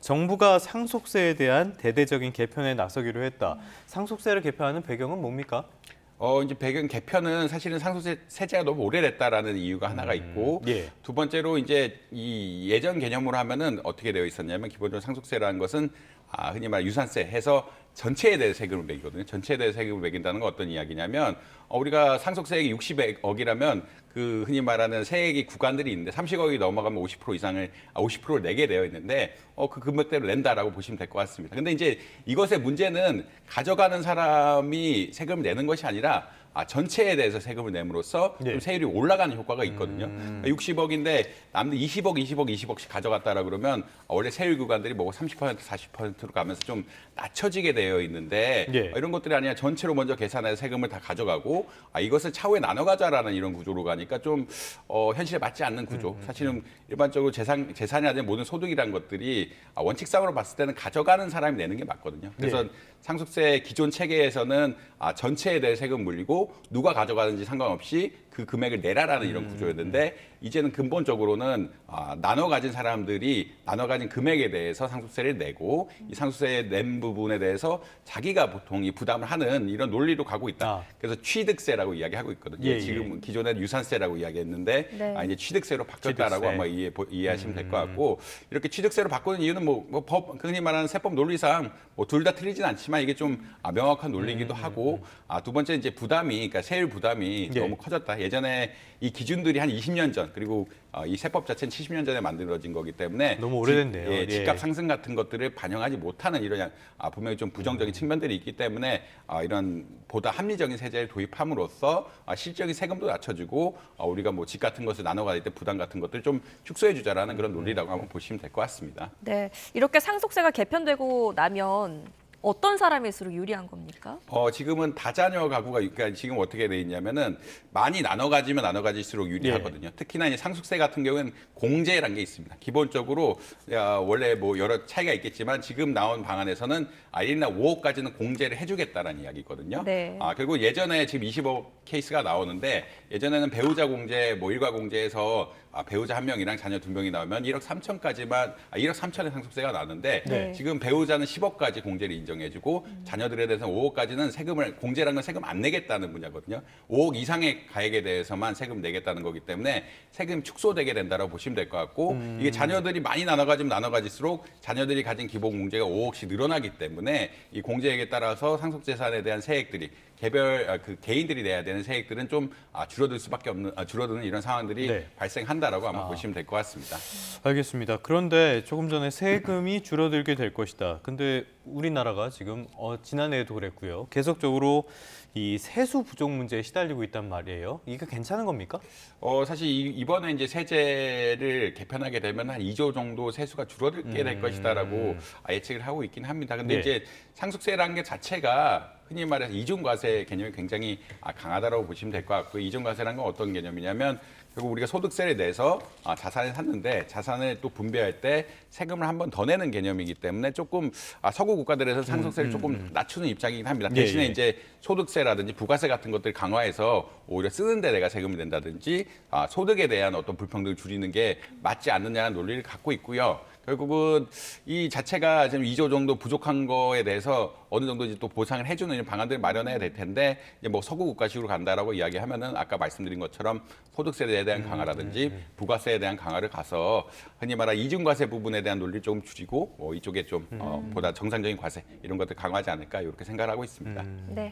정부가 상속세에 대한 대대적인 개편에 나서기로 했다. 상속세를 개편하는 배경은 뭡니까? 이제 배경 개편은 사실은 상속세 세제가 너무 오래됐다라는 이유가 하나가 있고, 예. 두 번째로 이제 이 예전 개념으로 하면은 어떻게 되어 있었냐면 기본적으로 상속세라는 것은 흔히 말해 유산세 해서 전체에 대해 세금을 매기거든요. 전체에 대해 세금을 매긴다는 건 어떤 이야기냐면 우리가 상속세액이 60억이라면 그 흔히 말하는 세액이 구간들이 있는데 30억이 넘어가면 50% 이상을 50%를 내게 되어 있는데 그 금액대로 낸다라고 보시면 될 것 같습니다. 근데 이제 이것의 문제는 가져가는 사람이 세금을 내는 것이 아니라 전체에 대해서 세금을 내므로써 좀 세율이 올라가는 효과가 있거든요. 60억인데 남들 20억씩 가져갔다라 그러면 원래 세율 구간들이 뭐 30%, 40%로 가면서 좀 낮춰지게 되어 있는데 이런 것들이 아니라 전체로 먼저 계산해서 세금을 다 가져가고 이것을 차후에 나눠 가자라는 이런 구조로 가니까 좀 현실에 맞지 않는 구조. 사실은 일반적으로 재산이나 모든 소득이라는 것들이 원칙상으로 봤을 때는 가져가는 사람이 내는 게 맞거든요. 그래서 상속세 기존 체계에서는 전체에 대해 세금 물리고 누가 가져가는지 상관없이 그 금액을 내라라는 이런 구조였는데 이제는 근본적으로는 나눠 가진 사람들이 나눠 가진 금액에 대해서 상속세를 내고 이 상속세 낸 부분에 대해서 자기가 보통 이 부담을 하는 이런 논리로 가고 있다. 그래서 취득세라고 이야기하고 있거든요. 지금 기존에는 유산세라고 이야기했는데 이제 취득세로 바뀌었다라고 아마 이해하시면 될 것 같고 이렇게 취득세로 바꾸는 이유는 흔히 말하는 세법 논리상 둘 다 틀리진 않지만 이게 좀 명확한 논리이기도 하고 두 번째 이제 부담이 그러니까 세율 부담이 너무 커졌다. 예전에 이 기준들이 한 20년 전 그리고 이 세법 자체는 70년 전에 만들어진 거기 때문에 너무 오래됐네요. 집값 상승 같은 것들을 반영하지 못하는 이런 분명히 좀 부정적인 측면들이 있기 때문에 이런 보다 합리적인 세제를 도입함으로써 실질적인 세금도 낮춰주고 우리가 뭐 집 같은 것을 나눠 가질 때 부담 같은 것들을 좀 축소해 주자라는 그런 논리라고 한번 보시면 될 것 같습니다. 네, 이렇게 상속세가 개편되고 나면 어떤 사람일수록 유리한 겁니까? 지금은 다자녀 가구가, 그러니까 지금 어떻게 돼 있냐면은 많이 나눠 가지면 나눠 가질수록 유리하거든요. 특히나 이제 상속세 같은 경우는 공제라는 게 있습니다. 기본적으로 원래 뭐 여러 차이가 있겠지만 지금 나온 방안에서는 1인당 5억까지는 공제를 해주겠다라는 이야기거든요. 그리고 예전에 지금 20억 케이스가 나오는데 예전에는 배우자 공제, 뭐 일가 공제에서 배우자 한 명이랑 자녀 두 명이 나오면 1억 3천까지만 1억 3천의 상속세가 나는데 지금 배우자는 10억까지 공제를 인정해주고 자녀들에 대해서는 5억까지는 세금을 공제라는 건 세금 안 내겠다는 분야거든요. 5억 이상의 가액에 대해서만 세금 내겠다는 거기 때문에 세금 축소되게 된다고 보시면 될 것 같고 이게 자녀들이 많이 나눠 가질수록 자녀들이 가진 기본 공제가 5억씩 늘어나기 때문에 이 공제액에 따라서 상속재산에 대한 세액들이 개인들이 내야 되는 세액들은 좀 줄어들 수밖에 없는 줄어드는 이런 상황들이 발생한다라고 아마 보시면 될 것 같습니다. 알겠습니다. 그런데 조금 전에 세금이 줄어들게 될 것이다. 근데 우리나라가 지금 지난해에도 그랬고요. 계속적으로 이 세수 부족 문제에 시달리고 있단 말이에요. 이게 괜찮은 겁니까? 사실 이번에 이제 세제를 개편하게 되면 한 2조 정도 세수가 줄어들게 될 것이다라고 예측을 하고 있긴 합니다. 근데 이제 상속세라는 게 자체가 흔히 말해서 이중과세 개념이 굉장히 강하다라고 보시면 될 것 같고요. 이중과세라는 건 어떤 개념이냐면 결국 우리가 소득세를 내서 자산을 샀는데 자산을 또 분배할 때 세금을 한 번 더 내는 개념이기 때문에 조금 서구 국가들에서 상속세를 조금 낮추는 입장이긴 합니다. 대신에 이제 소득세라든지 부가세 같은 것들을 강화해서 오히려 쓰는 데 내가 세금을 낸다든지 소득에 대한 어떤 불평등을 줄이는 게 맞지 않느냐는 논리를 갖고 있고요. 결국은 이 자체가 지금 2조 정도 부족한 거에 대해서 어느 정도 이제 또 보상을 해주는 이런 방안들을 마련해야 될 텐데 이제 뭐 서구 국가식으로 간다라고 이야기하면은 아까 말씀드린 것처럼 소득세에 대한 강화라든지 부가세에 대한 강화를 가서 흔히 말하는 이중과세 부분에 대한 논리를 조금 줄이고 이쪽에 좀 보다 정상적인 과세 이런 것들 강화하지 않을까 이렇게 생각을 하고 있습니다. 네.